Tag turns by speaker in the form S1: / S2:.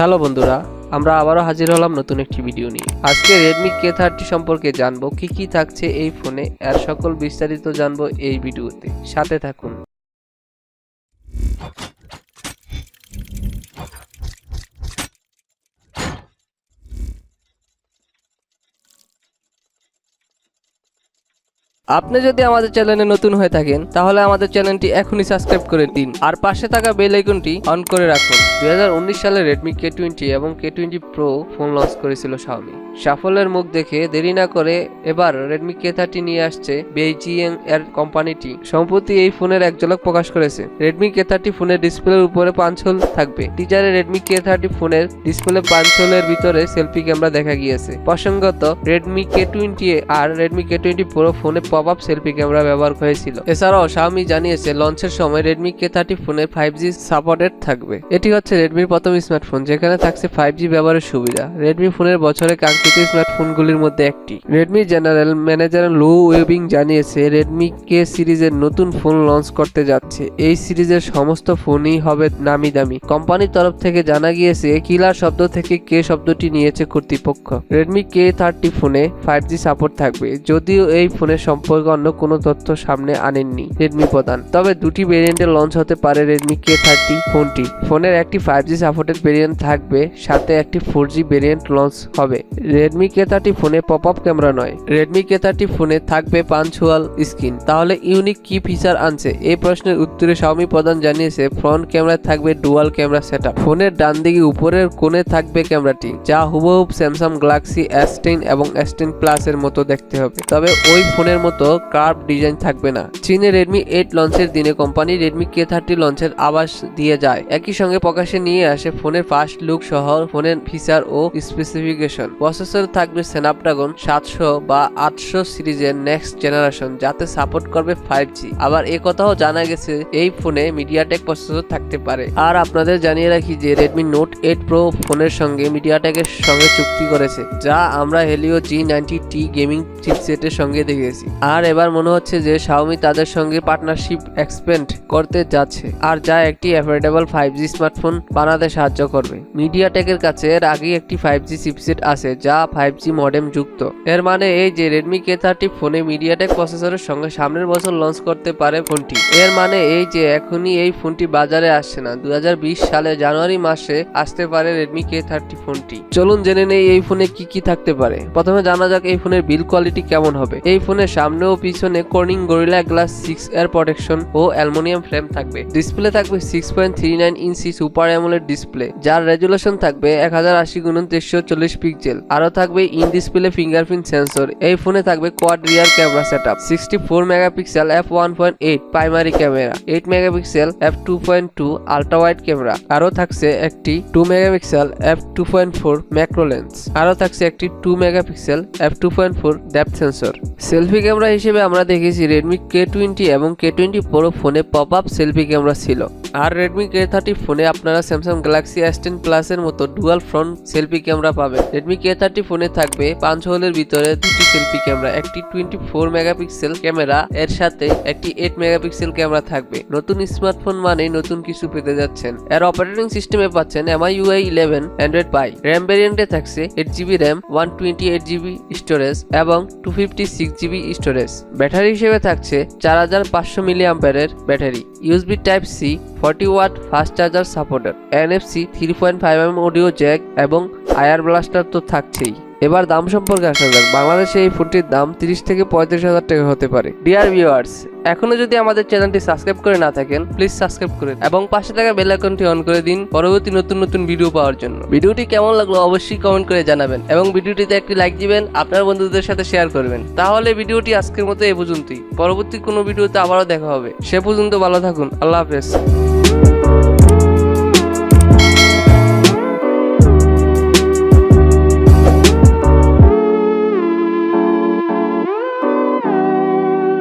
S1: Hello বন্ধুরা, আমরা আবারও হাজির হলাম নতুন একটি ভিডিও নিয়ে। আজকে Redmi K30 সম্পর্কে জানবো কি কি থাকছে এই ফোনে, এর সকল বিস্তারিত জানবো এই ভিডিওতে। সাথে থাকুন। আপনি যদি আমাদের চ্যানেলে নতুন হয়ে থাকেন তাহলে আমাদের চ্যানেলটি এখনই সাবস্ক্রাইব করে দিন আর পাশে থাকা বেল আইকনটি অন করে রাখুন। 2019 সালে Redmi K20 এবং K20 Pro ফোন লঞ্চ করেছিল Xiaomi। সাফল্যের মুখ দেখে দেরি না করে এবার Redmi K30 নিয়ে আসছে বেইজিং এর কোম্পানিটি। সম্প্রতি এই ফোনের এক ঝলক প্রকাশ করেছে। Redmi K30 ফোনের ডিসপ্লের উপরে পাঁচ হোল থাকবে। টিজারে Redmi K30 ফোনের ডিসপ্লে পাঁচ হোলের ভিতরে সেলফি ক্যামেরা দেখা গিয়েছে। প্রসঙ্গত Redmi K20 আর Redmi K20 Pro ফোনে পপ-আপ সেলফি ক্যামেরা ব্যবহার হয়েছিল। এছাড়াও Xiaomi জানিয়েছে লঞ্চের সময় Redmi K30 ফোনে 5G সাপোর্টেড থাকবে। এটি হচ্ছে Redmiর প্রথম স্মার্টফোন যেখানে থাকছে 5G ব্যবহারের সুবিধা। Redmi ফোনের বছরে কাঙ্ক্ষিত স্মার্টফোনগুলির মধ্যে একটি। Redmi জেনারেল ম্যানেজার Luwebbing জানিয়েছে Redmi K সিরিজের নতুন ফোন লঞ্চ করতে যাচ্ছে। এই সিরিজের সমস্ত ফোনই হবে নামি দামি। কোম্পানির তরফ থেকে জানা গিয়েছে কিলার শব্দ থেকে কে শব্দটি নিয়েছে কর্তৃপক্ষ। Redmi K30 ফোনে 5G সাপোর্ট থাকবে, যদিও এই ফোনের সম্পর্কে অন্য কোনো তথ্য সামনে আনেননি Redmi প্রধান। তবে দুটি ভেরিয়েন্টে লঞ্চ হতে পারে Redmi K30 ফোনটি। ফোনের একটি 5G সাপোর্টেড ভেরিয়েন্ট থাকবে, সাথে একটি 4G ভেরিয়েন্ট লঞ্চ হবে। Redmi K30 ফোনে পপ-আপ ক্যামেরা নয়। Redmi K30 ফোনে থাকবে পাঞ্চুয়াল স্ক্রিন। তাহলে ইউনিক কি ফিচার আনছে? এই প্রশ্নের উত্তরে Xiaomi প্রধান জানিয়েছে ফ্রন্ট ক্যামেরায় থাকবে ডুয়াল ক্যামেরা সেটআপ। ফোনের ডান দিকে উপরের কোণে থাকবে ক্যামেরাটি, যা হুবহু Samsung Galaxy S10 এবং S10 Plus এর মতো দেখতে হবে। তবে ওই ফোনের মতো কার্ভ ডিজাইন থাকবে না। চীনে Redmi 8 লঞ্চের দিনে কোম্পানি Redmi K30 লঞ্চের আভাস দিয়ে যায়। একই সঙ্গে প্রকাশে নিয়ে আসে ফোনের ফার্স্ট লুক সহ ফোনের ফিচার ও স্পেসিফিকেশন। প্রসেসর থাকবে Snapdragon 700 বা 800 সিরিজের নেক্সট জেনারেশন, যাতে সাপোর্ট করবে 5G। আবার এ কথাও জানা গেছে এই ফোনে MediaTek প্রসেসর থাকতে পারে। আর আপনাদের জানিয়ে রাখি যে Redmi Note 8 Pro ফোনের সঙ্গে MediaTek এর সঙ্গে চুক্তি করেছে, যা আমরা Helio G90T গেমিং চিপসেটের সঙ্গে দেখেছি। আর এবার মনে হচ্ছে যে Xiaomi তাদের সঙ্গে পার্টনারশিপ এক্সপেন্ড করতে যাচ্ছে, আর যা একটি অ্যাফোর্ডেবল 5G স্মার্টফোন বানাতে সাহায্য করবে। MediaTek এর কাছে এর আগেই একটি 5G চিপসেট আছে যা 5G মডেম যুক্ত। এর মানে এই যে Redmi K30 ফোনে MediaTek প্রসেসরের সঙ্গে সামনের বছর লঞ্চ করতে পারে ফোনটি। এর মানে এই যে এখনই এই ফোনটি বাজারে আসছে না, 2020 সালে জানুয়ারি মাসে আসতে পারে Redmi K30 ফোনটি। চলুন জেনে নেই এই ফোনে কি কি থাকতে পারে। প্রথমে জানা যাক এই ফোনের বিল্ড কোয়ালিটি কেমন হবে। এই ফোনের সামনে ও পিছনে Corning Gorilla Glass 6 এর প্রোটেকশন ও অ্যালুমিনিয়াম ফ্রেম থাকবে। ডিসপ্লে থাকবে 6.39 ইঞ্চি সুপার অ্যামোলেড ডিসপ্লে, যার রেজুলেশন থাকবে 1080x340 পিক্সেল। আরো থাকবে ইন ডিসপ্লে ফিঙ্গারপ্রিন্ট সেন্সর। এই ফোনে থাকবে quad rear camera setup, 64 megapixel f1.8 primary camera, 8 megapixel f2.2 ultra wide camera. আরো থাকছে একটি 2 মেগাপিক্সেল f2.4 ম্যাক্রো লেন্স। আরো থাকছে একটি 2 megapixel f2.4 depth sensor. Selfie camera হিসেবে আমরা দেখেছি Redmi K20 এবং K20 Pro ফোনে পপ-আপ সেলফি ক্যামেরা ছিল। আর Redmi K30 ফোনে আপনারা Samsung Galaxy S10 Plus এর মতো ডুয়াল ফ্রন্ট সেলফি ক্যামেরা পাবেন। Redmi K30 ফোনে থাকবে 5 হোলের ভিতরে দুটি সেলফি ক্যামেরা, একটি 24 মেগাপিক্সেল ক্যামেরা এর সাথে একটি 8 মেগাপিক্সেল ক্যামেরা থাকবে। নতুন স্মার্টফোন মানে নতুন কিছু পেতে যাচ্ছেন। এর অপারেটিং সিস্টেমে পাচ্ছেন MIUI 11 Android Pie। RAM ভেরিয়েন্টে থাকছে 8GB RAM, 128GB স্টোরেজ এবং 256GB স্টোরেজ। ব্যাটারি হিসেবে থাকছে 4500 mAh এর battery. USB Type-C 40W fast charger supported. NFC 3.5mm audio Jack এবং আয়ার ব্লাস্টার তো থাকছেই। এবার দাম সম্পর্কে আসা যাক। বাংলাদেশে এই ফোনটির দাম 30 থেকে 35,000 টাকা হতে পারে। ডিয়ার ভিউয়ার্স, এখনো যদি আমাদের চ্যানেলটি সাবস্ক্রাইব করে না থাকেন প্লিজ সাবস্ক্রাইব করুন এবং পাশে থাকা বেল আইকনটি অন করে দিন পরবর্তী নতুন ভিডিও পাওয়ার জন্য। ভিডিওটি কেমন লাগলো অবশ্যই কমেন্ট করে জানাবেন এবং ভিডিওটিতে একটি লাইক দিবেন, আপনার বন্ধুদের সাথে শেয়ার করবেন। তাহলে ভিডিওটি আজকের মতো এই পর্যন্তই। পরবর্তী কোনো ভিডিওতে আবারও দেখা হবে। সে পর্যন্ত ভালো থাকুন। আল্লাহ হাফেজ।